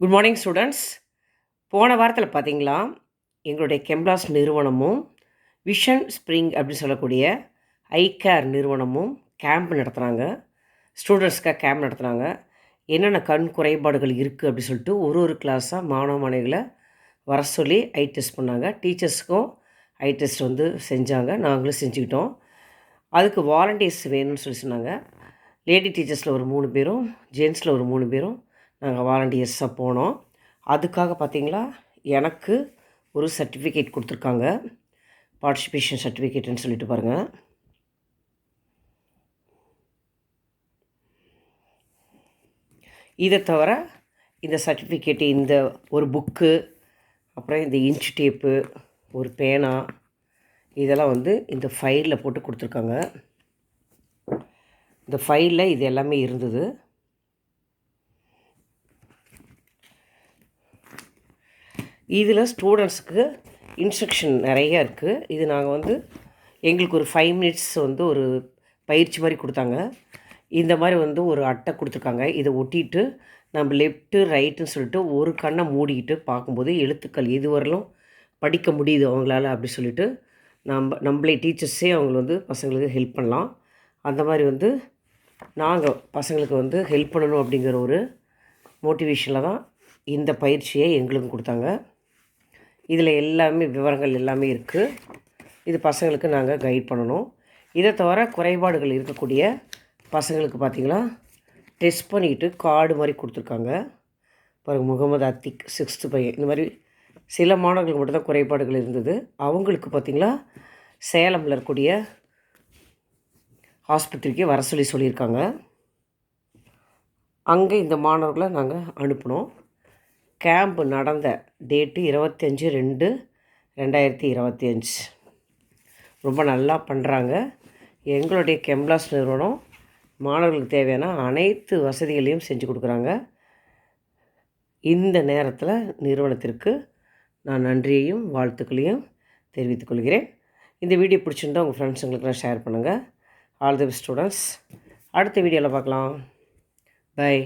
Good morning students. போன வாரத்தில் பார்த்தீங்களா, எங்களுடைய கெம்ப்ளாஸ் நிறுவனமும் விஷன் ஸ்ப்ரிங் அப்படின்னு சொல்லக்கூடிய ஐ கேர் நிறுவனமும் கேம்ப் நடத்துகிறாங்க. ஸ்டூடெண்ட்ஸ்க்காக கேம்ப் நடத்துகிறாங்க. என்னென்ன கண் குறைபாடுகள் இருக்குது அப்படின்னு சொல்லிட்டு ஒரு கிளாஸாக மாணவ மாணவிகளை வர சொல்லி ஐ டெஸ்ட் பண்ணாங்க. டீச்சர்ஸுக்கும் ஐ டெஸ்ட் செஞ்சாங்க. நாங்களும் செஞ்சுக்கிட்டோம். அதுக்கு வாலண்டியர்ஸ் வேணும்னு சொன்னாங்க. லேடி டீச்சர்ஸில் ஒரு 3 பேரும், ஜென்ஸில் ஒரு 3 பேரும் நாங்கள் வாலண்டியர்ஸாக போனோம். அதுக்காக பார்த்திங்களா, எனக்கு ஒரு சர்டிஃபிகேட் கொடுத்துருக்காங்க. பார்ட்டிசிபேஷன் சர்டிஃபிகேட்டுன்னு சொல்லிட்டு பாருங்கள். இதை தவிர இந்த சர்டிஃபிகேட்டு, இந்த ஒரு புக்கு, அப்புறம் இந்த இன்ச் டேப்பு, ஒரு பேனா, இதெல்லாம் இந்த ஃபைலில் போட்டு கொடுத்துருக்காங்க. இந்த ஃபைலில் இது எல்லாமே இருந்தது. இதில் ஸ்டூடெண்ட்ஸுக்கு இன்ஸ்ட்ரக்ஷன் நிறையா இருக்குது. இது நாங்கள் எங்களுக்கு ஒரு 5 மினிட்ஸ் ஒரு பயிற்சி மாதிரி கொடுத்தாங்க. இந்த மாதிரி ஒரு அட்டை கொடுத்துருக்காங்க. இதை ஒட்டிட்டு நம்ம லெஃப்ட்டு ரைட்டுன்னு சொல்லிட்டு ஒரு கண்ணை மூடிக்கிட்டு பார்க்கும்போது எழுத்துக்கள் இதுவரையிலும் படிக்க முடியுது அவங்களால அப்படி சொல்லிட்டு நம்மளே டீச்சர்ஸே அவங்கள பசங்களுக்கு ஹெல்ப் பண்ணலாம். அந்த மாதிரி நாங்கள் பசங்களுக்கு ஹெல்ப் பண்ணணும் அப்படிங்கிற ஒரு மோட்டிவேஷனில் தான் இந்த பயிற்சியை எங்களுக்கும் கொடுத்தாங்க. இதில் எல்லாமே விவரங்கள் எல்லாமே இருக்குது. இது பசங்களுக்கு நாங்கள் கைட் பண்ணணும். இதை தவிர குறைபாடுகள் இருக்கக்கூடிய பசங்களுக்கு பார்த்திங்களா, டெஸ்ட் பண்ணிக்கிட்டு கார்டு மாதிரி கொடுத்துருக்காங்க. பாருங்கள், முகமது அத்திக் 6th பையன். இந்த மாதிரி சில மாணவர்களுக்கு மட்டும்தான் குறைபாடுகள் இருந்தது. அவங்களுக்கு பார்த்திங்களா, சேலமில் இருக்கக்கூடிய ஆஸ்பத்திரிக்கு வர சொல்லியிருக்காங்க. அங்கே இந்த மாணவர்களை நாங்கள் அனுப்பினோம். கேம்ப் நடந்த டேட்டு 25/2/2025. ரொம்ப நல்லா பண்ணுறாங்க. எங்களுடைய கெம்ப்ளாஸ் நிறுவனம் மாணவர்களுக்கு தேவையான அனைத்து வசதிகளையும் செஞ்சு கொடுக்குறாங்க. இந்த நேரத்தில் நிறுவனத்திற்கு நான் நன்றியையும் வாழ்த்துக்களையும் தெரிவித்துக் கொள்கிறேன். இந்த வீடியோ பிடிச்சிருந்தால் உங்கள் ஃப்ரெண்ட்ஸுங்களுக்கெல்லாம் ஷேர் பண்ணுங்கள். All the best students. அடுத்த வீடியோவில் பார்க்கலாம். பை.